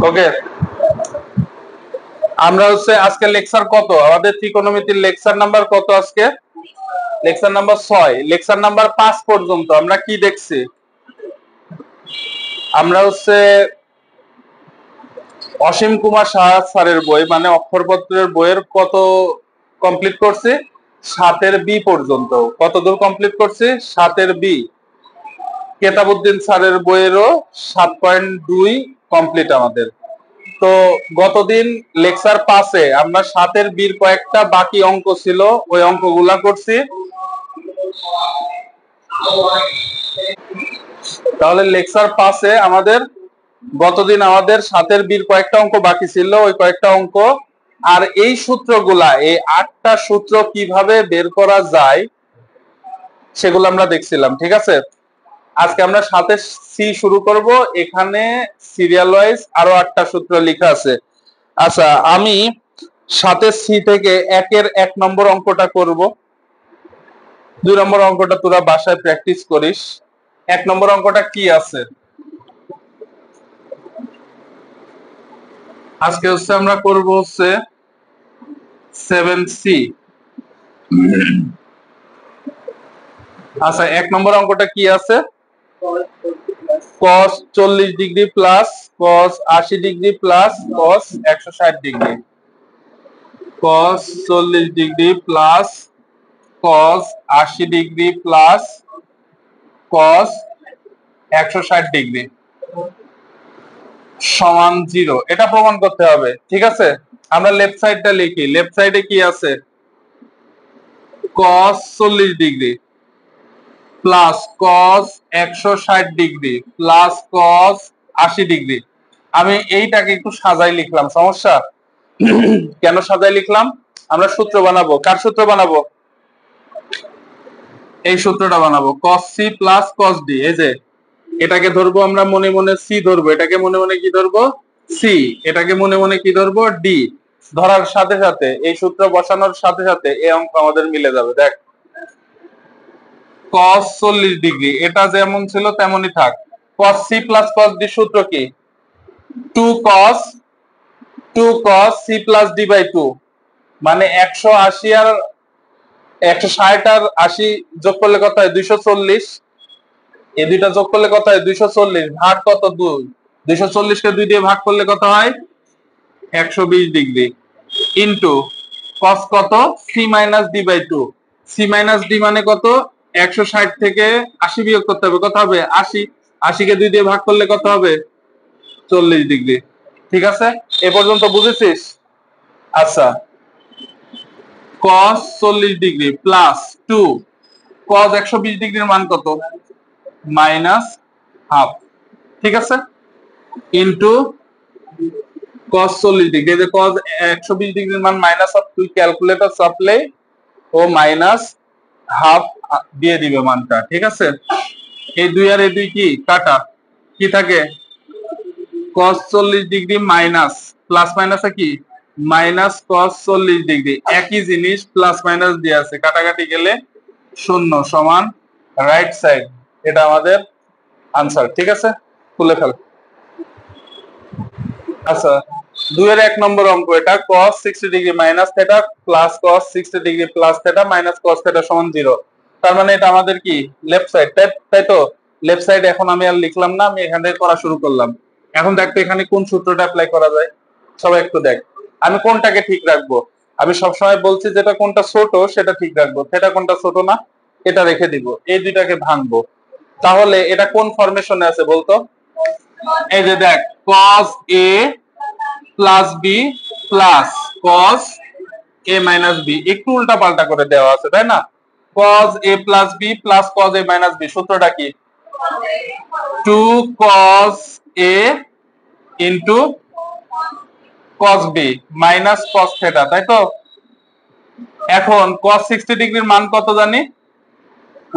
ওকে, আমরা হচ্ছে আজকে লেকচার কত, আমাদের ত্রিকোণমিতির লেকচার নাম্বার কত আজকে? Lecture number 6। লেকচার নাম্বার 5 পর্যন্ত আমরা কি দেখছি? আমরা হচ্ছে অসীম কুমার সাহা স্যারের বই মানে অক্ষরপত্রের বইয়ের কত কমপ্লিট করছি? 7-এর বি পর্যন্ত। কত দূর কমপ্লিট করছি? 7-এর বি। কেতাবউদ্দিন স্যারের বইয়েরও 7.2 কমপ্লিট আমাদের। তো গতদিন লেকচার 5-এ আমরা 7-এর বির কয়েকটা বাকি অঙ্ক ছিল, ওই অঙ্কগুলা করছি। তাহলে লেকচার 5-এ আমাদের গতদিন আমাদের 7-এর বির কয়েকটা অঙ্ক বাকি ছিল, ওই কয়েকটা অঙ্ক আর এই সূত্রগুলা, এই 8টা সূত্র কিভাবে বের করা যায় সেগুলো আমরা দেখছিলাম। ঠিক আছে, আজকে আমরা 7-এর সি শুরু করব। এখানে সিরিয়াল ওয়াইজ আরো 8টা সূত্র লেখা আছে। আচ্ছা, আমি 7-এর সি থেকে 1-এর 1 নম্বর অঙ্কটা করব। 2 নম্বর অঙ্কটা তোরা বাসায় প্র্যাকটিস করিস। 1 নম্বর অঙ্কটা কি আছে আজকে হচ্ছে আমরা করব হচ্ছে 7C। আচ্ছা, 1 নম্বর অঙ্কটা কি আছে? cos 40 degree plus cos 80 degree plus cos 160 degree. cos 40 degree plus cos 80 degree plus cos 160 degree সমান 0। এটা প্রমাণ করতে হবে। ঠিক আছে, আমরা লেফট সাইডটা লিখি। লেফট সাইডে কি আছে? cos 40 degree plus cos 160 degree plus cos 80 degree. আমি এইটাকে একটু সাজাই লিখলাম, সমস্যা? কেন সাজাই লিখলাম? আমরা সূত্র বানাবো। কার সূত্র বানাবো? এই সূত্রটা বানাবো, cos c plus cos d। এই যে এটাকে ধরবো আমরা মনে মনে c ধরবো, এটাকে মনে মনে কি ধরবো? c। এটাকে মনে মনে কি ধরবো? d। ধরার সাথে সাথে এই সূত্র বসানোর সাথে সাথে এই অঙ্ক আমাদের মিলে যাবে। দেখ, cos 40 ডিগ্রি এটা যেমন ছিল তেমনই থাক। cos c plus cos d সূত্র কি? 2 cos c plus d by 2, মানে 180 আর 160 আর 80 যোগ করলে কত হয়? 240। এই দুইটা যোগ করলে কত হয়? 240। ভাগ কত? 2। 240 কে 2 দিয়ে ভাগ করলে কত হয়? 120 ডিগ্রি ইনটু cos কত? c minus d by 2। c minus d মানে কত? 160 থেকে 80 বিয়োগ করতে হবে, কত হবে? 80। 80 কে 2 দিয়ে ভাগ করলে কত হবে? 40 ডিগ্রি। ঠিক আছে, এ পর্যন্ত বুঝেছিস? আচ্ছা, cos 40 ডিগ্রি প্লাস 2 cos 120 ডিগ্রির মান কত? Minus half. ঠিক আছে, ইনটু cos 40 ডিগ্রি। এই যে cos 120 ডিগ্রির মান মাইনাস হাফ, তুই ক্যালকুলেটর চাপলে ও মাইনাস হাফ দিয়ে দিবে মানটা। ঠিক আছে, এই 2 আর এই 2 কি কাটা, কি থাকে? cos 40 ডিগ্রি মাইনাস প্লাস মাইনাসে কি মাইনাস cos 40 ডিগ্রি, একই জিনিস প্লাস মাইনাস দিয়ে আছে, কাটাকাটি গেলে 0 সমান রাইট সাইড। এটা আমাদের আনসার। ঠিক আছে, খুলে ফেল। আচ্ছা, 2 এর 1 নম্বর অঙ্ক এটা, cos 60 degree minus theta plus cos 60 degree plus theta minus cos theta সমান 0। তার মানে এটা আমাদের কি লেফট সাইড, তাই তো? লেফট সাইড এখন আমি আর লিখলাম না, আমি এখান থেকে করা শুরু করলাম। এখন দেখতে এখানে কোন সূত্রটা অ্যাপ্লাই করা যায়, সবাই একটু দেখ। আমি কোনটাকে ঠিক রাখবো? আমি সবসময় বলছি যেটা কোনটা ছোট সেটা ঠিক রাখবো, থিটা কোনটা ছোট না এটা রেখে দিব, এই দুইটাকে ভাঙবো। তাহলে এটা কোন ফরমেশনে আছে বলতো? এই যে দেখ, cos a plus B plus cos a minus B, একটু উল্টা পাল্টা করে দেওয়া আছে, তাই না? cos a plus B plus cos a minus B, সূত্রটা কি? 2 cos a into cos b minus cos theta, তাই তো? এখন cos 60 ডিগ্রির মান কত জানি?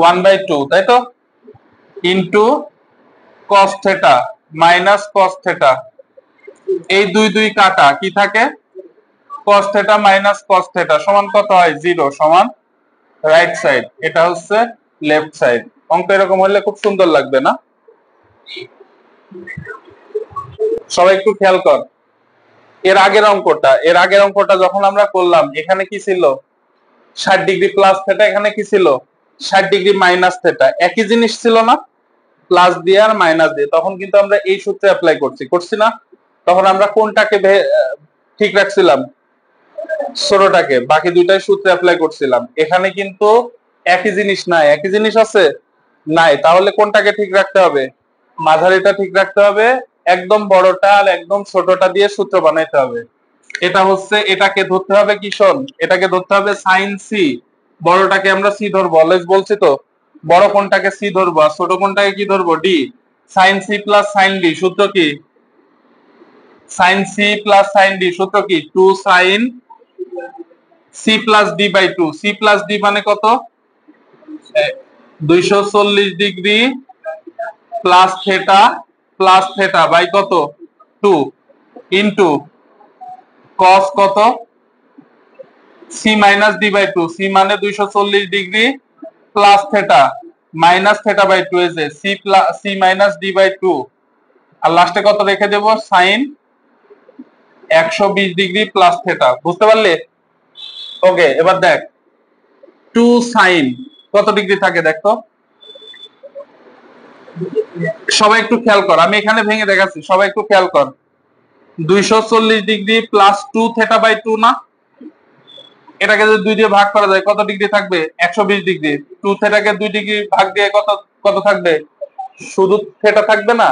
1/2, তাই তো? Into cos theta minus cos theta, এই 2 2 কাটা, কি থাকে? cos theta minus cos theta সমান কত হয়? 0 সমান রাইট সাইড। এটা হচ্ছে লেফট সাইড। অঙ্ক এরকম হলে খুব সুন্দর লাগবে না? সবাই একটু খেয়াল কর, এর আগের অঙ্কটা যখন আমরা করলাম এখানে কি ছিল 60 ডিগ্রি প্লাস থেটা, এখানে কি ছিল 60 ডিগ্রি মাইনাস থেটা, একই জিনিস ছিল না, প্লাস দিয়ে আর মাইনাস দিয়ে। তখন কিন্তু আমরা এই সূত্রে অ্যাপ্লাই করছি না? তখন আমরা কোনটাকে ঠিক রাখছিলাম? ছোটটাকে, বাকি দুইটাই সূত্রে অ্যাপ্লাই করছিলাম। এখানে কিন্তু একই জিনিস নাই, একই জিনিস আছে নাই, তাহলে কোনটাকে ঠিক রাখতে হবে? মাঝারিটা ঠিক রাখতে হবে, একদম বড়টা আর একদম ছোটটা দিয়ে সূত্র বানাইতে হবে। এটা হচ্ছে, এটাকে ধরতে হবে কি শোন, এটাকে ধরতে হবে সাইন সি, বড়টাকে আমরা সি ধরবো, অলওয়েজ বলছি তো, বড় কোনটাকে সি ধরবো আর ছোট কোনটাকে কি ধরবো? D. Sine C plus sine D সূত্র কি? Sine C plus sine D সূত্র কি? 2 sine C plus D by 2। C plus D মানে কত? 240 ডিগ্রি প্লাস থেটা বাই কত? 2 ইন্টু কস কত? C minus D by 2। C মানে 240 degree plus theta minus theta by 2, এ যে সি মাইনাস ডি বাই 2, আর লাস্টে কত রেখে দেব? Sine 120 degree plus theta. বুঝতে পারলে? ওকে, এবার দেখ 2 সাইন কত ডিগ্রি থাকে দেখতো, সবাই একটু খেয়াল কর, আমি এখানে ভেঙে দেখাচ্ছি, সবাই একটু খেয়াল কর। 240 ডিগ্রি প্লাস 2 থেটা বাই 2 না? এটাকে যদি 2 দিয়ে ভাগ করা যায় কত ডিগ্রি থাকবে? 120 ডিগ্রি। 2 থেটাকে 2 ডিগ্রি ভাগ দিয়ে কত কত থাকবে? শুধু থেটা থাকবে না?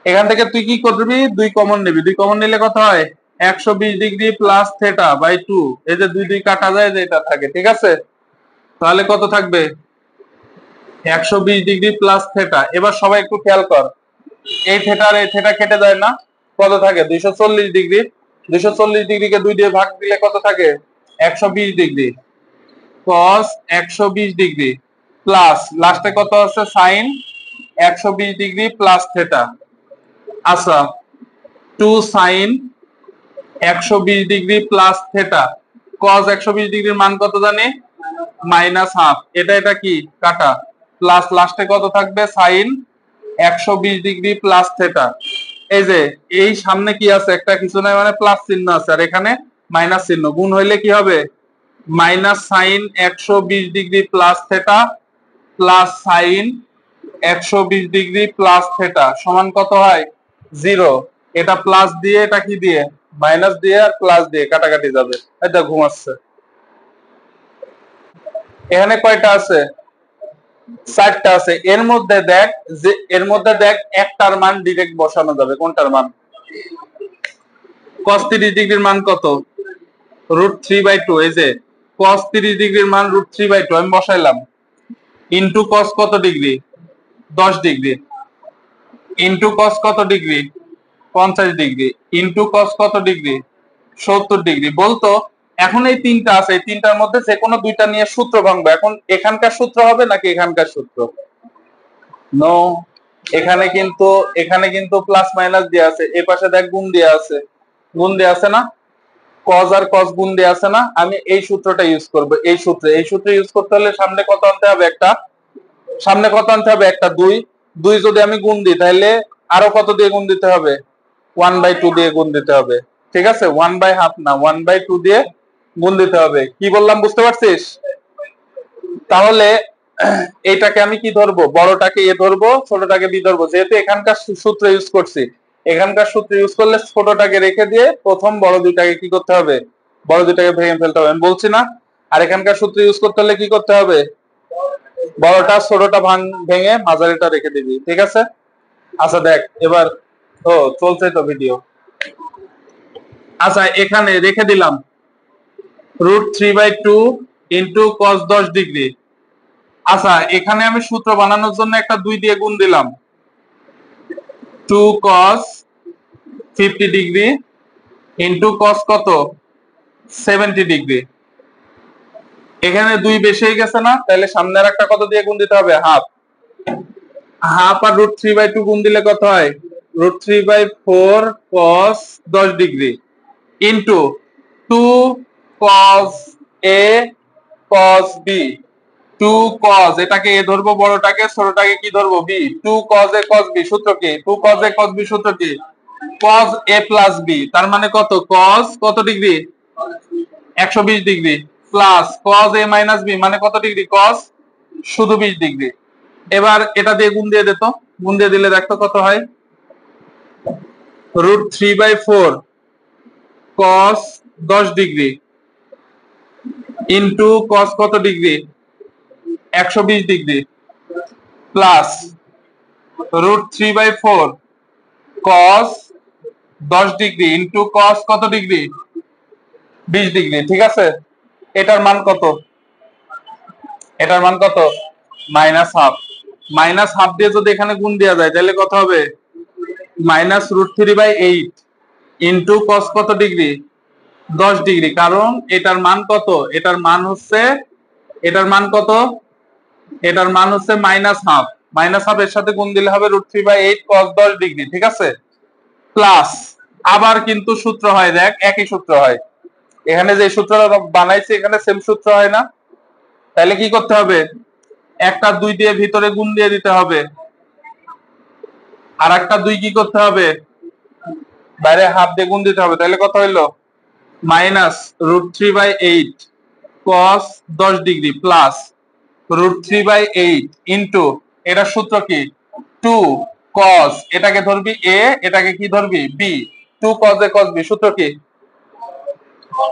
এখান থেকে তুই কি করবি? 2 কমন নিবি, 2 কমন নিলে কত হয়? 120 ডিগ্রি প্লাস থেটা বাই 2, এই যে 2 2 কাটা যায়, যে এটা থাকে, ঠিক আছে? তাহলে কত থাকবে? 120 ডিগ্রি প্লাস থেটা। এবার সবাই একটু খেয়াল কর, এই থেটা আর এই থেটা কেটে যায় না, কত থাকে? 240 ডিগ্রি। 240 ডিগ্রিকে 2 দিয়ে ভাগ দিলে কত থাকে? 120 ডিগ্রি। কস 120 ডিগ্রি প্লাস লাস্টে কত আছে? Sine 120 degree plus theta. আচ্ছা, 2 sine 120 degree plus theta cos 120 ডিগ্রির মান কত জানি? Minus half. এটা কি কাটা, প্লাস লাস্টে কত থাকবে? Sine 120 degree plus theta. এই যে এই সামনে কি আছে? একটা কিছু নাই, মানে প্লাস চিহ্ন আছে, আর এখানে মাইনাস চিহ্ন, গুণ হইলে কি হবে? Minus sine 120 degree plus theta plus sign 120 degree plus theta সমান কত হয়? 0। এটা প্লাস দিয়ে, এটা কি দিয়ে? মাইনাস দিয়ে আর প্লাস দিয়ে কাটাকাটি যাবে। এটা ঘুমাচ্ছে। এখানে কয়টা আছে? 4টা আছে। এর মধ্যে দেখ একটার মান ডিরেক্ট বসানো যাবে। কোনটার মান? cos 30 ডিগ্রির মান কত? √3/2। এই যে cos 30 ডিগ্রির মান √3/2 আমি বসাইলাম, ইন্টু cos কত ডিগ্রি? 10 ডিগ্রি, ইন্টু cos কত ডিগ্রি? 50 ডিগ্রি, ইন্টু cos কত ডিগ্রি? 70 ডিগ্রি। বলতো এখন এই তিনটা আছে, এই তিনটার মধ্যে যে কোনো দুইটা নিয়ে সূত্র ভাঙবো। এখন এখানকার সূত্র হবে নাকি এখানকার সূত্র? নো, এখানে কিন্তু প্লাস মাইনাস দিয়ে আছে, এই পাশে দেখ গুণ দিয়ে আছে, গুণ দিয়ে আছে না? কজ আর কজ গুণ দিয়ে আছে না? আমি এই সূত্রটা ইউজ করব। এই সূত্রে ইউজ করতে হলে সামনে কত আনতে হবে? একটা 2। 2 যদি আমি গুণ দিই তাহলে আরো কত দিয়ে গুণ দিতে হবে? 1/2 দিয়ে গুণ দিতে হবে। ঠিক আছে, 1/2 না, 1/2 দিয়ে গুণ দিতে হবে। কি বললাম বুঝতে পারছিস? তাহলে এইটাকে আমি কি ধরবো? বড়টাকে এ ধরবো, ছোটটাকে বি ধরবো। যেহেতু এখানকার সূত্র ইউজ করছি, এখানকার সূত্র ইউজ করলে ছোটটাকে রেখে দিয়ে প্রথম বড় দুইটাকে কি করতে হবে? বড় দুইটাকে ভেঙে ফেলতে হবে, আমি বলছি না? আর এখানকার সূত্র ইউজ করতে হলে কি করতে হবে? বড়টা ছোটটা ভেঙে মাঝারিটা রেখে দিবি। ঠিক আছে? আচ্ছা দেখ এবার, ও চলছে তো ভিডিও। আচ্ছা, এখানে রেখে দিলাম √3/2 ইন্টু cos 10 ডিগ্রি। আচ্ছা, এখানে আমি সূত্র বানানোর জন্য একটা 2 দিয়ে গুণ দিলাম, 2 cos 50 ডিগ্রি ইন্টু cos কত? 70 ডিগ্রি। এখানে 2 বেশি হয়ে গেছে না? তাহলে সামনে আর একটা কত দিয়ে গুণ দিতে হবে? হাফ। হাফ আর √3/2 গুণ দিলে কত হয়? √3/4 cos 10 degree into 2 cos a cos b। 2 cos, এটাকে এ ধরবো বড়টাকে, ছোটটাকে কি ধরবো? B. 2 cos a cos b সূত্র কি? 2 cos a cos b সূত্র কি? cos a প্লাস b, তার মানে কত? cos কত degree? 120 degree, plus cos a minus b মানে কত ডিগ্রি? cos শুধু 20 ডিগ্রি। এবার এটা দিয়ে গুণ দিয়ে দিত, গুণ দিয়ে দিলে দেখতো কত হয়? √3/4 cos 10 ডিগ্রি ইন্টু cos কত degree? 120 degree, plus √3/4 cos 10 degree into cos কত ডিগ্রি? 20 ডিগ্রি। ঠিক আছে, এটার মান কত? এটার মান কত? -1/2। -1/2 দিয়ে যদি এখানে গুণ দেওয়া যায় তাহলে কত হবে? -√3/8 ইন্টু cos কত ডিগ্রি? 10 ডিগ্রি। কারণ এটার মান কত? এটার মান হচ্ছে, এটার মান কত? এটার মান হচ্ছে -1/2। -1/2 এর সাথে গুণ দিলে হবে √3/8 cos 10 ডিগ্রি। ঠিক আছে, প্লাস আবার কিন্তু সূত্র হয়, দেখ একই সূত্র হয়। এখানে যে সূত্রটা বানাইছি এখানে সেম সূত্র হয় না? তাহলে কি করতে হবে? একটা 2 দিয়ে ভিতরে গুণ দিয়ে দিতে হবে, আর একটা 2 কি করতে হবে? বাইরে হাফ দিয়ে গুণ দিতে হবে। তাহলে কত হইলো? -√3/8 cos 10 ডিগ্রি প্লাস √3/8 ইন্টু, এটার সূত্র কি? 2 cos, এটাকে ধরবি a, এটাকে কি ধরবি? b, 2 cos a cos b। সূত্র কি?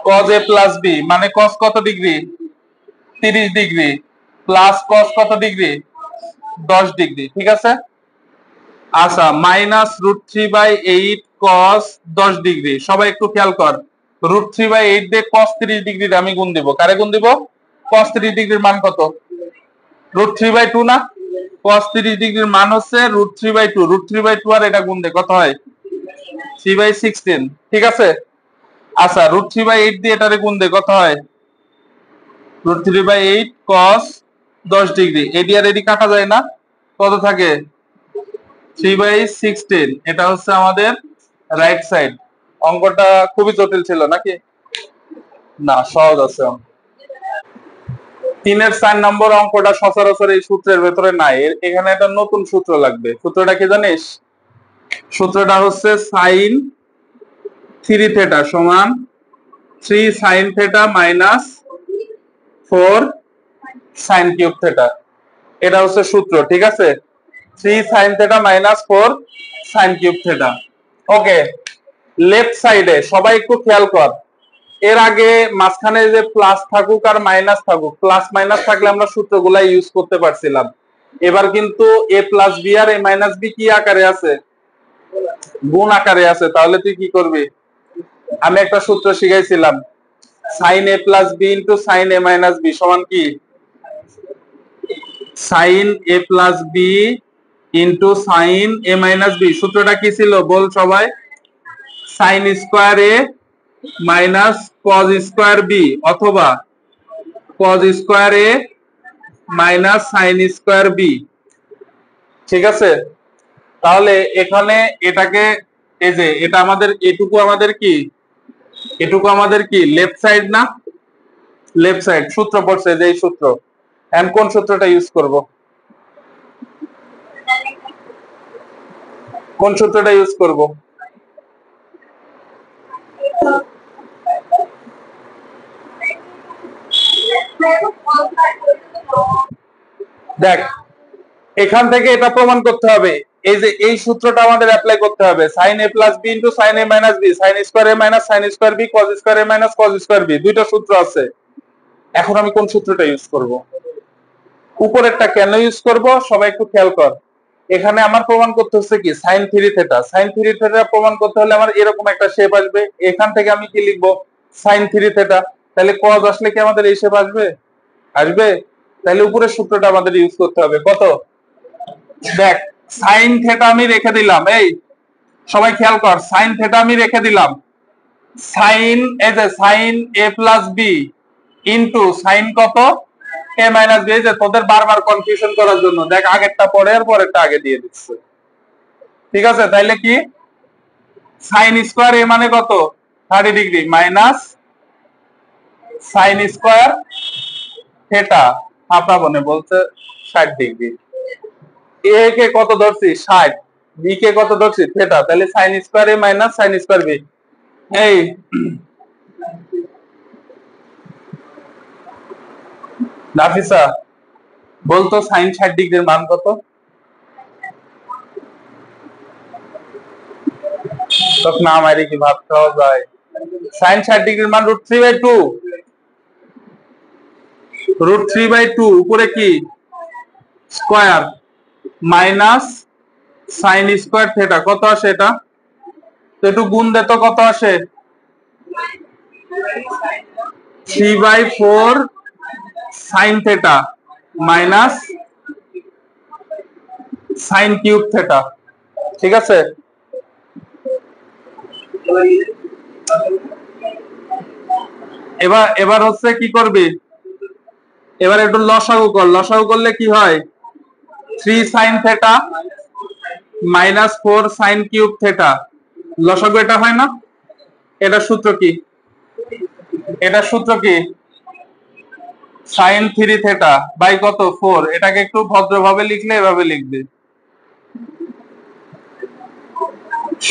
cos a প্লাস b মানে cos কত ডিগ্রি? 30 ডিগ্রি, প্লাস cos কত ডিগ্রি? 10 ডিগ্রি। ঠিক আছে, আচ্ছা, -√3/8 cos 10 ডিগ্রি। সবাই একটু খেয়াল কর, √3/8 দিয়ে cos 30 ডিগ্রির আমি গুণ দিব। কারে গুণ দিব? cos 30 ডিগ্রির মান কত? √3/2 না? cos 30 ডিগ্রির মান হচ্ছে √3/2। √3/2 আর এটা গুণ দে, কত হয়? 3/16। ঠিক আছে, আচ্ছা, √3/8 দিয়ে এটারে গুণ দে, কত হয়? √3/8 cos 10 ডিগ্রি। এডি আর এডি কাটা যায় না? কত থাকে? 3/16। এটা হচ্ছে আমাদের রাইট সাইড। অঙ্কটা খুবই জটিল ছিল নাকি? না, সহজ আছে। 3-এর 4 নম্বর অঙ্কটা সচরাচর এই সূত্রের ভেতরে নাই, এখানে একটা নতুন সূত্র লাগবে। সূত্রটা কি জানিস? সূত্রটা হচ্ছে sin 3θ সমান 3 sin θ মাইনাস 4 sin কিউব θ। এটা হচ্ছে সূত্র। ঠিক আছে, 3 sin θ মাইনাস 4 sin কিউব θ। ওকে, লেফট সাইডে সবাই একটু খেয়াল কর, এর আগে মাঝখানে যে প্লাস থাকুক আর মাইনাস থাকুক, প্লাস মাইনাস থাকলে আমরা সূত্রগুলা ইউজ করতে পারছিলাম। এবার কিন্তু a প্লাস বি আর a মাইনাস বি কি আকারে আছে? গুণ আকারে আছে। তাহলে তুই কি করবি? আমি একটা সূত্র শিখাইছিলাম, sin a plus B into sin a minus B সমান কি? sin a plus B into sin a minus B. সূত্রটা কি ছিল বল সবাই? sin square a minus cos square B অথবা cos square A minus sine square B. ঠিক আছে, তাহলে এখানে এটাকে, এই যে এটা আমাদের, এটুকু আমাদের কি? এটুকু আমাদের কি লেফট সাইড না? Left side. সূত্র পড়ছে যে এই সূত্র। এখন কোন সূত্রটা ইউজ করব? কোন সূত্রটা ইউজ করব? দেখ, এখান থেকে এটা প্রমাণ করতে হবে, এই যে এই সূত্রটা আমাদের অ্যাপ্লাই করতে হবে, sin a plus B into sin a minus B, sin square a minus sin square B, cos square a minus cos square B. দুইটা সূত্র আছে। এখন আমি কোন সূত্রটা ইউজ করব? উপরেরটা কেন ইউজ করব সবাই একটু খেয়াল কর। এখানে আমার প্রমাণ করতে হচ্ছে কি? sin 3θ। sin 3θ প্রমাণ করতে হলে আমার এরকম একটা শেপ আসবে। এখান থেকে আমি কি লিখবো? sin 3θ। তাহলে cos আসলে কি আমাদের এই শেপ আসবে? আসবে। তাহলে উপরের সূত্রটা আমাদের ইউজ করতে হবে। কত? দেখ, sin θ আমি রেখে দিলাম। এই সবাই খেয়াল কর, sin θ আমি রেখে দিলাম। sin, এই যে sin a plus B into sin কত? a minus B. এই যে তোদের বারবার কনফিউশন করার জন্য দেখ, আগেরটা পরে আর পরেরটা আগে দিয়ে দিচ্ছে। ঠিক আছে, তাইলে কি? sin স্কোয়ার a মানে কত? 30 degree minus sin square theta, আপনার মনে বলছে 60 ডিগ্রি। এ কে কত ধরছি? 60। বি কে কত ধরছি থেটা, তাহলে সাইন স্কয়ার এ মাইনাস সাইন স্কয়ার বি। এই নাফিসা বলতো সাইন 60 ডিগ্রির মান কত? তখন না মারি কি ভাত খাওয়া যায়? সাইন 60 ডিগ্রির মান √3/2, √3/2 উপরে কি square minus sine square theta, কত আসে এটা? তো একটু গুণ দে তো, কত আসে? 3/4 sine theta minus sine cube theta, ঠিক আছে? এবার হচ্ছে কি করবি, এবার একটু লসাগু কর। লসাগু করলে কি হয়? 3 sine theta minus 4 sine cube theta, লসাগু এটা হয় না? এটা সূত্র কি? এটা সূত্র কি? সাইন 3 থেটা বাই কত 4। এটাকে একটু ভদ্রভাবে লিখলে এভাবে লিখবে,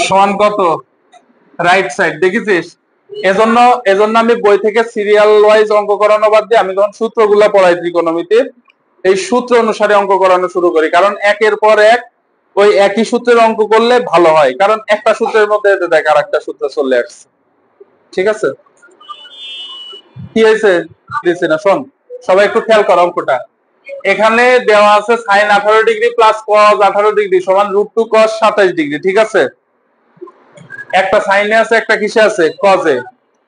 সমান কত রাইট সাইড, দেখেছিস? এজন্য আমি বই থেকে সিরিয়াল ওয়াইজ অঙ্ক করানো বাদ দিয়ে আমি যখন সূত্রগুলো পড়াই ত্রিকোণমিতির, এই সূত্র অনুসারে অঙ্ক করানো শুরু করি, কারণ একের পর এক ওই একই সূত্রের অঙ্ক করলে ভালো হয়, কারণ একটা সূত্রের মধ্যে দেখ আর একটা সূত্র চলে আসছে, ঠিক আছে? কি হয়েছে দিচ্ছি না, শোন সবাই একটু খেয়াল কর অঙ্কটা। এখানে দেওয়া আছে sine 18 degree plus cos 18 degree সমান √2 কস 27 ডিগ্রি, ঠিক আছে? একটা সাইনে আছে, একটা কিসে আছে? কজে।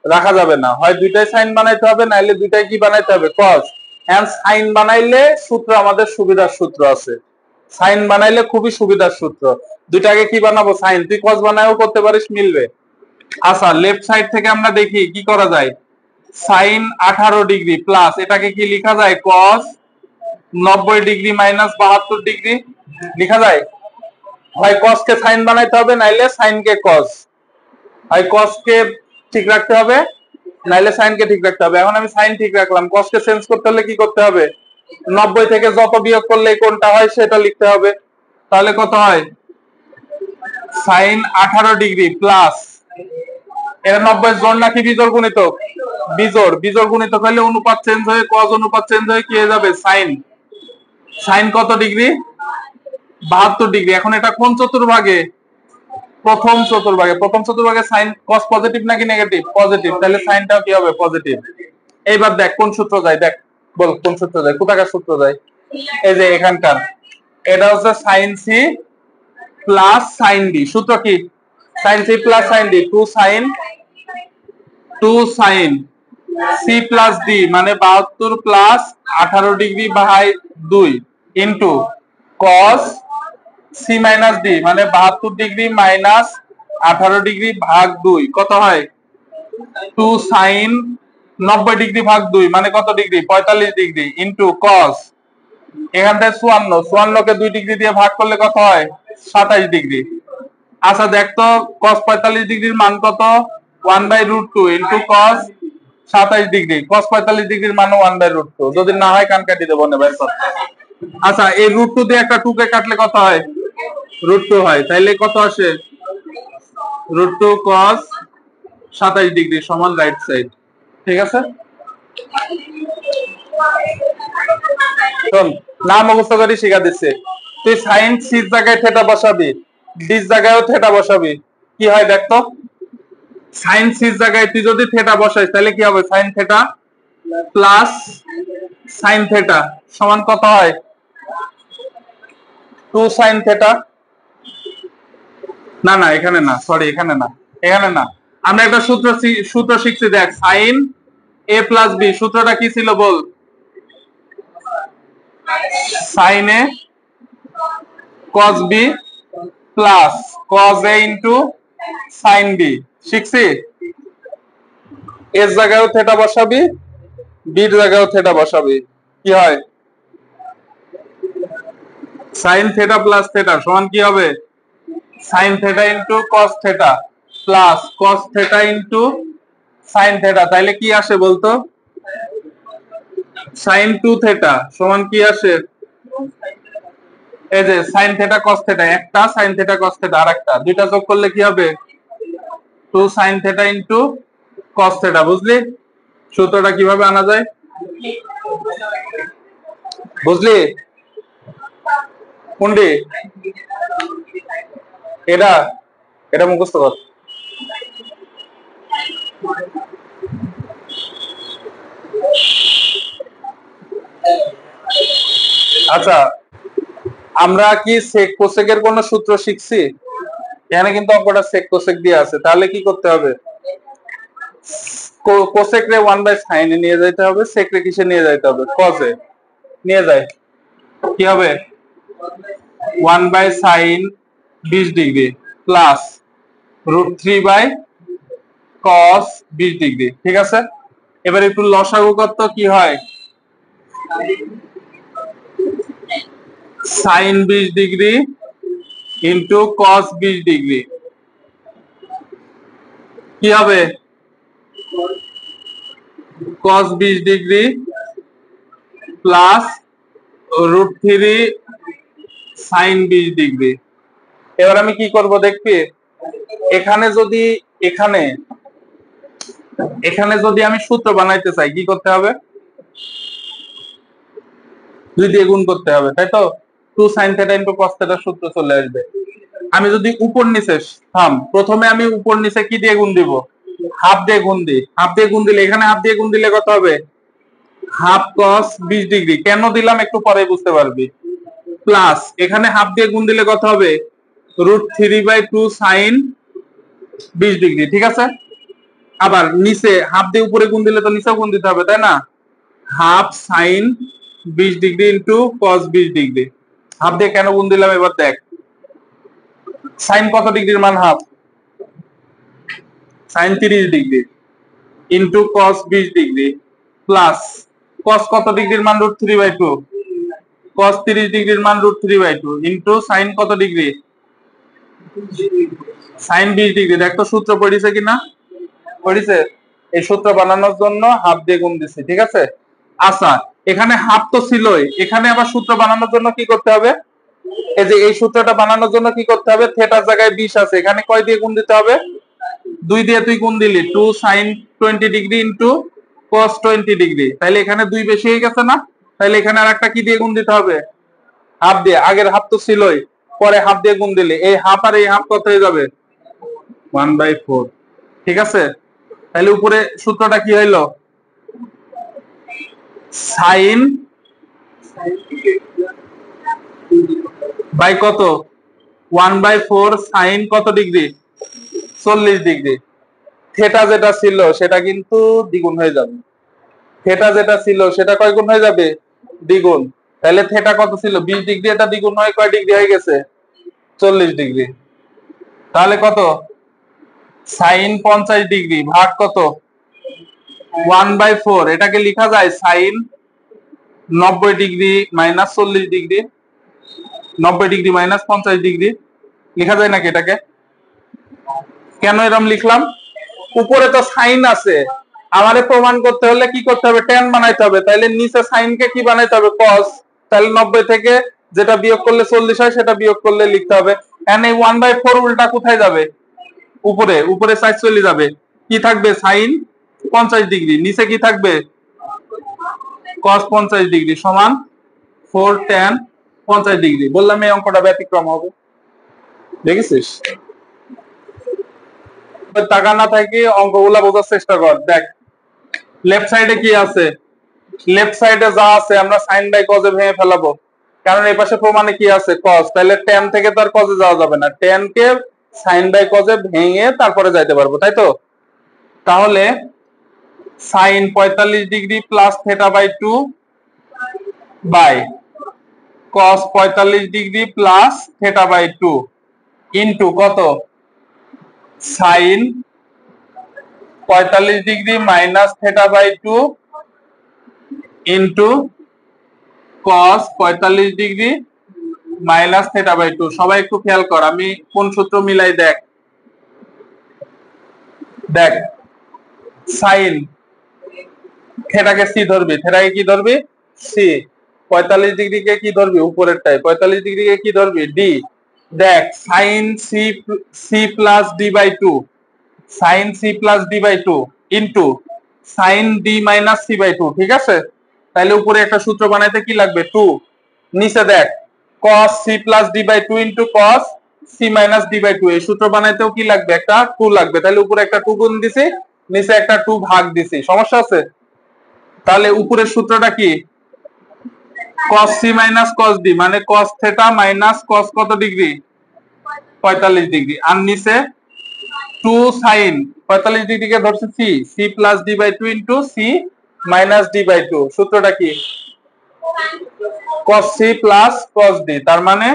রাখা যাবে না, হয় দুইটাই সাইন বানাইতে হবে, নাইলে দুইটাই কি বানাইতে হবে? কজ। হ্যান্স সাইন বানাইলে সূত্র আমাদের সুবিধার সূত্র আছে, সাইন বানাইলে খুবই সুবিধার সূত্র। দুইটাকে কি বানাবো? সাইন। তুই কজ বানায়ও করতে পারিস, মিলবে। আচ্ছা, লেফট সাইড থেকে আমরা দেখি কি করা যায়। সাইন 18 ডিগ্রি প্লাস এটাকে কি লেখা যায়? কস 90 ডিগ্রি মাইনাস 72 ডিগ্রি লেখা যায়। হয় কস কে সাইন বানাইতে হবে, নাইলে সাইন কে কস। হয় কস কে ঠিক রাখতে হবে, নাইলে সাইন কে ঠিক রাখতে হবে। এখন আমি সাইন ঠিক রাখলাম, কস কে চেঞ্জ করতে হলে কি করতে হবে? 90 থেকে যত বিয়োগ করলে কোনটা হয় সেটা লিখতে হবে। তাহলে কত হয়? সাইন 18 ডিগ্রি প্লাস এর 90 জোড় নাকি বিজোড় গুণিতক? বিজোড়। বিজোড় গুণিতক হলে অনুপাত চেঞ্জ হয়ে কস অনুপাত চেঞ্জ হয়ে কি হয়ে যাবে? সাইন। সাইন কত ডিগ্রি? 72 ডিগ্রি। এখন এটা কোন চতুর্ভাগে? প্রথম চতুর্ভাগে। প্রথম চতুর্ভাগে সাইন কস পজিটিভ নাকি নেগেটিভ? পজিটিভ। তাহলে সাইনটাও কি হবে? পজিটিভ। এইবার দেখ কোন সূত্র যায়, দেখ বল কোন সূত্র যায়, কোথাকার সূত্র যায়? এই যে এখানকার, এটা হচ্ছে sine C plus sine D. সূত্র কি? Sine C plus sine D, 2 sine C plus D মানে 72 plus 18 degree by 2 into cos C minus D মানে 72 ডিগ্রি মাইনাস 18 ডিগ্রি ভাগ 2 কত হয়? 2 সাইন 90 ডিগ্রি ভাগ 2 মানে কত ডিগ্রি? 45 ডিগ্রি ইন্টু কস এখান থেকে 54, 54 কে 2 ডিগ্রি দিয়ে ভাগ করলে কত হয়? 27 ডিগ্রি। আচ্ছা দেখ তো cos 45 ডিগ্রির মান কত? 1/√2 ইন্টু cos 27 ডিগ্রি। cos 45 ডিগ্রির মান 1/√2, যদি না হয় কান কাটি দেবো না বের কর। আচ্ছা এই √2 দিয়ে একটা 2 কে কাটলে কত হয়? √2 হয়। তাইলে কত আসে? √2 cos 27 ডিগ্রি সমান রাইট সাইড, ঠিক আছে? শোন নাম মুখস্থ করে শিখা দিচ্ছে। তুই সাইন সি জায়গায় থেটা বসাবি, ডি জায়গায়ও থেটা বসাবি, কি হয় দেখ তো। সাইন সি জায়গায় তুই যদি থেটা বসাইস তাহলে কি হবে? Sine theta plus sine theta সমান কত হয়? 2 সাইন থেটা। না না এখানে না, সরি এখানে না, এখানে না। আমরা একটা সূত্র শিখছি, দেখ সাইন এ প্লাস বি। সূত্রটা কি ছিল বল? Sine a cos b plus cos a into sine b. শিখছি? এর জায়গায়ও থেটা বসাবি, বির জায়গায়ও থেটা বসাবি, কি হয়? সাইন থেটা প্লাস থেটা সমান কি হবে? Sine theta into cos theta plus cos theta into sine theta. তাইলে কি আসে বলতো? সাইন 2 থেটা সমান কি আসে? এই যে সাইন থেটা কস থেটা, একটা সাইন থেটা কস থেটা, আর একটা, দুইটা যোগ করলে কি হবে? 2 sine theta into cos theta. বুঝলি সূত্রটা কিভাবে আনা যায়? বুঝলি কোনটি? এটা এটা মুখস্থ কর। আচ্ছা, আমরা কি সেক কোসেকের কোন সূত্র শিখছি? এখানে কিন্তু অঙ্কটা সেক কোসেক দিয়ে আছে। তাহলে কি করতে হবে? কোসেক রে 1/sin এ নিয়ে যাইতে হবে, সেক রে কিসে নিয়ে যাইতে হবে? cos এ নিয়ে যায়। কি হবে? 1/sin 20 degree plus √3/cos 20 degree. ঠিক আছে, এবার একটু লসাগু করতে কি হয়? sin 20 degree into cos 20 degree কি হবে? cos 20 degree plus √3 sin 20 degree. এবার আমি কি করব দেখবি? এখানে যদি এখানে এখানে যদি আমি সূত্র বানাইতে চাই কি করতে হবে? 2 দিয়ে গুণ করতে হবে, তাই তো? 2 sin θ ইনটু cos θ সূত্র চলে আসবে। আমি যদি উপর নিচে প্রথমে আমি উপর নিচে কি দিয়ে গুণ দিব? হাফ দিয়ে গুণ দিই। হাফ দিয়ে গুণ দিলে এখানে হাফ দিয়ে গুণ দিলে কত হবে? Half cos 20 degree. কেন দিলাম একটু পরে বুঝতে পারবি। প্লাস এখানে হাফ দিয়ে গুণ দিলে কত হবে? √3/2 sin 20 ডিগ্রি। ঠিক আছে, আবার নিচে হাফ দিয়ে উপরে গুণ দিলে তো নিচেও গুণ দিতে হবে, তাই না? Half sin 20 degree into cos 20 degree. Half দিয়ে কেন গুণ দিলাম এবার দেখ। সাইন কত ডিগ্রির মান half? Sine 30 degree into cos 20 degree plus cos কত ডিগ্রির মান √3/2, cos 30 ডিগ্রির মান √3/2 ইন্টু সাইন কত ডিগ্রি? Sine 20 degree. দেখ তো সূত্র পড়িছে কিনা? পড়িছে। এই সূত্র বানানোর জন্য হাফ দিয়ে গুণ দিছি। ঠিক আছে, আচ্ছা এখানে হাফ তো ছিলই, এখানে আবার সূত্র বানানোর জন্য কি করতে হবে? এই যে এই সূত্রটা বানানোর জন্য কি করতে হবে? থেটার জায়গায় 20 আছে, এখানে কয় দিয়ে গুণ দিতে হবে? 2 দিয়ে তুই গুণ দিলি, 2 sin 20 degree into cos 20 degree. তাহলে এখানে 2 বেশি হয়ে গেছে না? তাহলে এখানে আর একটা কি দিয়ে গুণ দিতে হবে? হাফ দিয়ে। আগের হাফ তো ছিলই, পরে হাফ দিয়ে গুণ দিলে এই হাফ আর এই হাফ কত হয়ে যাবে? 1/4। ঠিক আছে, তাহলে উপরে সূত্রটা কি হইলো? সাইন বাই কত? 1/4 সাইন কত ডিগ্রি? 40 ডিগ্রি। থেটা যেটা ছিল সেটা কিন্তু দ্বিগুণ হয়ে যাবে। থেটা যেটা ছিল সেটা কয় গুণ হয়ে যাবে? দ্বিগুণ। তাহলে থেটা কত ছিল? 20 ডিগ্রি, এটা দ্বিগুণ হয়ে কয় ডিগ্রি হয়ে গেছে? 40 ডিগ্রি। তাহলে কত? সাইন 50 ডিগ্রি ভাগ কত? 1/4। এটাকে লেখা যায় sine 90 degree minus 40 degree, 90 degree minus 50 degree লেখা যায় নাকি এটাকে? কেন এরকম লিখলাম? উপরে তো সাইন আছে, আমারে প্রমাণ করতে হলে কি করতে হবে? ট্যান বানাইতে হবে। তাহলে নিচে সাইনকে কি বানাইতে হবে? কস। তাহলে 90 থেকে যেটা বিয়োগ করলে 40 হয় সেটা বিয়োগ করলে লিখতে হবে। এন্ড এই 1/4 উল্টা কোথায় যাবে? উপরে। উপরে সাইড চলে যাবে, কি থাকবে? Sine 50 degree. নিচে কি থাকবে? কস 50 ডিগ্রি সমান 4 tan 50 ডিগ্রি। বললাম এই অঙ্কটা ব্যতিক্রম হবে। দেখেছিস? টাকা না থাকে অঙ্কগুলা বোঝার চেষ্টা কর। দেখ লেফট সাইডে কি আছে? লেফট সাইডে যা আছে আমরা সাইন বাই কজে ভেঙে ফেলাবো, কারণ এই পাশে প্রমাণে কি আছে? কজ। তাহলে ট্যান থেকে তো আর কজে যাওয়া যাবে না, ট্যান কে সাইন বাই কজে ভেঙে তারপরে যাইতে পারবো, তাই তো? তাহলে sine 45 degree plus theta by 2 by cos 45 degree plus theta by 2 into কত? Sine 45 degree minus theta by 2 into cos 45 degree minus theta by 2। সবাই একটু খেয়াল কর, আমি কোন সূত্র মিলাই দেখ। দেখ সাইন থেটাকে সি ধরবি, থেটাকে কি ধরবি? সি। 45 ডিগ্রিকে কি ধরবি? উপরেরটাই। 45 ডিগ্রিকে কি ধরবি? ডি। দেখ sine C plus D by two, sine C plus D by two into sine D minus C by two, ঠিক আছে? তাহলে উপরে একটা সূত্র বানাইতে কি লাগবে? টু। নিচে দেখ cos c plus D by two into cos c minus D by two, এই সূত্র বানাইতেও কি লাগবে? একটা টু লাগবে। তাহলে উপরে একটা টু গুণ দিছি, নিচে একটা টু ভাগ দিছি, সমস্যা আছে? তাহলে উপরের সূত্রটা কি? cos c minus cos d মানে cos থেটা মাইনাস cos কত ডিগ্রি? 45 ডিগ্রি। আর নিচে টু সাইন 45 ডিগ্রিকে ধরছে C, C plus D by two into C minus D by two, সূত্রটা কি? cos c plus cos d, তার মানে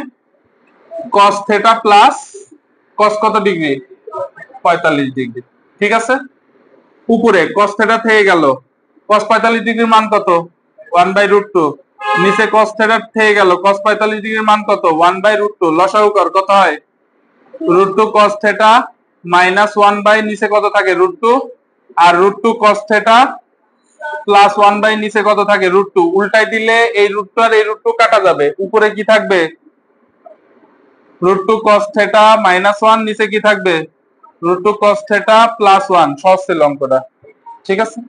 cos থেটা প্লাস cos কত ডিগ্রি? 45 ডিগ্রি, ঠিক আছে? উপরে cos থেটা থেকে গেল, cos 45 ডিগ্রির মান কত? 1/√2। নিচে cos থেটা থেকে গেল, cos 45 ডিগ্রির মান কত? 1/√2। লসাগু কর, কত হয়? √2 cos থেটা মাইনাস 1 বাই নিচে কত থাকে? √2। আর √2 cos থেটা প্লাস 1 বাই নিচে কত থাকে? √2। উল্টাই দিলে এই √2 আর এই √2 কাটা যাবে, উপরে কি থাকবে? √2 cos থেটা মাইনাস 1, নিচে কি থাকবে? √2 cos থেটা প্লাস 1। সহজ ছিল অঙ্কটা, ঠিক আছে?